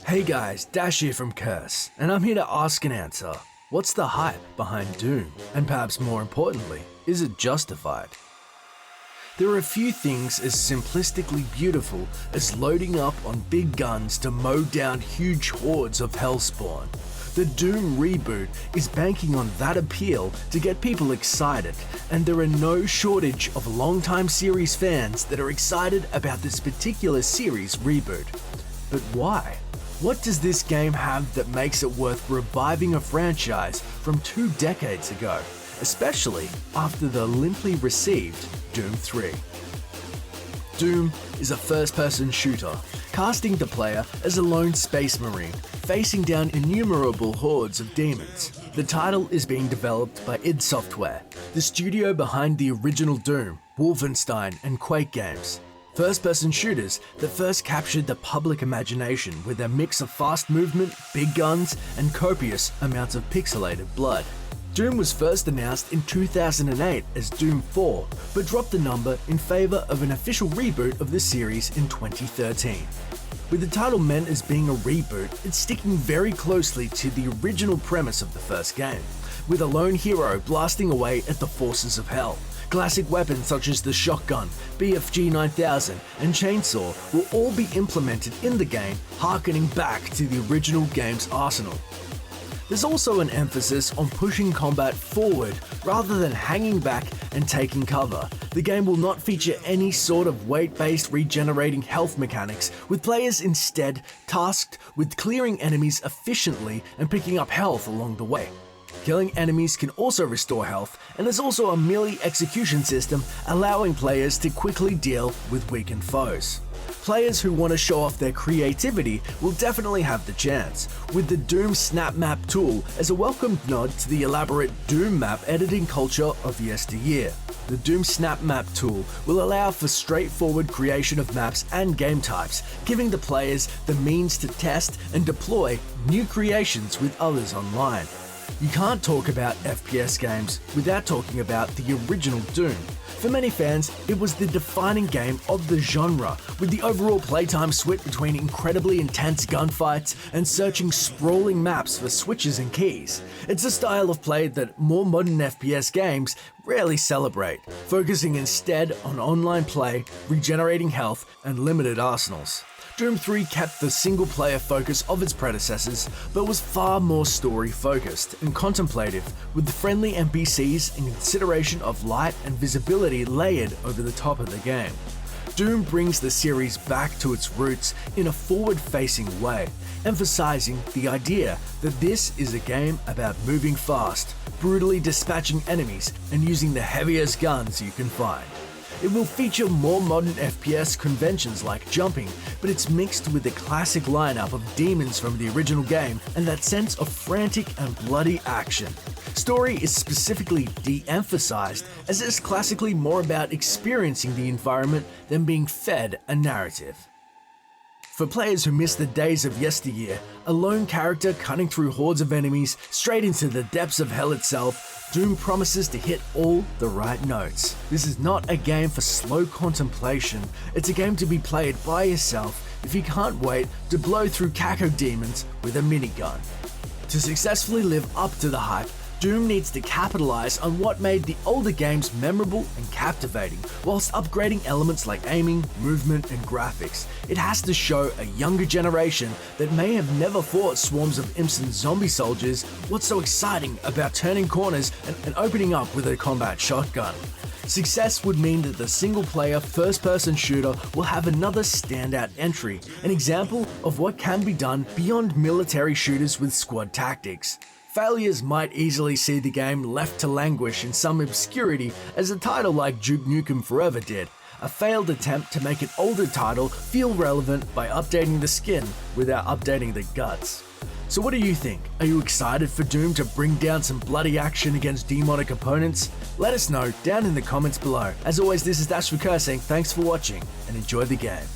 Hey guys, Dash here from Curse, and I'm here to ask and answer, what's the hype behind Doom? And perhaps more importantly, is it justified? There are a few things as simplistically beautiful as loading up on big guns to mow down huge hordes of Hellspawn. The Doom reboot is banking on that appeal to get people excited, and there are no shortage of longtime series fans that are excited about this particular series reboot. But why? What does this game have that makes it worth reviving a franchise from 2 decades ago, especially after the limply received Doom 3? Doom is a first-person shooter, casting the player as a lone space marine, facing down innumerable hordes of demons. The title is being developed by id Software, the studio behind the original Doom, Wolfenstein, and Quake games. First-person shooters that first captured the public imagination with a mix of fast movement, big guns, and copious amounts of pixelated blood. Doom was first announced in 2008 as Doom 4, but dropped the number in favour of an official reboot of the series in 2013. With the title meant as being a reboot, it's sticking very closely to the original premise of the first game, with a lone hero blasting away at the forces of hell. Classic weapons such as the shotgun, BFG 9000, and chainsaw will all be implemented in the game, harkening back to the original game's arsenal. There's also an emphasis on pushing combat forward rather than hanging back and taking cover. The game will not feature any sort of weight-based regenerating health mechanics, with players instead tasked with clearing enemies efficiently and picking up health along the way. Killing enemies can also restore health, and there's also a melee execution system allowing players to quickly deal with weakened foes. Players who want to show off their creativity will definitely have the chance, with the Doom Snap Map tool as a welcome nod to the elaborate Doom map editing culture of yesteryear. The Doom Snap Map tool will allow for straightforward creation of maps and game types, giving the players the means to test and deploy new creations with others online. You can't talk about FPS games without talking about the original Doom. For many fans, it was the defining game of the genre, with the overall playtime split between incredibly intense gunfights and searching sprawling maps for switches and keys. It's a style of play that more modern FPS games rarely celebrate, focusing instead on online play, regenerating health, and limited arsenals. Doom 3 kept the single-player focus of its predecessors, but was far more story-focused and contemplative, with friendly NPCs and consideration of light and visibility layered over the top of the game. Doom brings the series back to its roots in a forward-facing way, emphasizing the idea that this is a game about moving fast, brutally dispatching enemies, and using the heaviest guns you can find. It will feature more modern FPS conventions like jumping, but it's mixed with the classic lineup of demons from the original game and that sense of frantic and bloody action. Story is specifically de-emphasized, as it's classically more about experiencing the environment than being fed a narrative. For players who miss the days of yesteryear, a lone character cutting through hordes of enemies straight into the depths of hell itself, Doom promises to hit all the right notes. This is not a game for slow contemplation, it's a game to be played by yourself if you can't wait to blow through caco demons with a minigun. To successfully live up to the hype, Doom needs to capitalize on what made the older games memorable and captivating, whilst upgrading elements like aiming, movement, and graphics. It has to show a younger generation that may have never fought swarms of imps and zombie soldiers what's so exciting about turning corners and opening up with a combat shotgun. Success would mean that the single-player first-person shooter will have another standout entry, an example of what can be done beyond military shooters with squad tactics. Failures might easily see the game left to languish in some obscurity, as a title like Duke Nukem Forever did, a failed attempt to make an older title feel relevant by updating the skin without updating the guts. So what do you think? Are you excited for Doom to bring down some bloody action against demonic opponents? Let us know down in the comments below. As always, this is Dash for Curse saying thanks for watching and enjoy the game.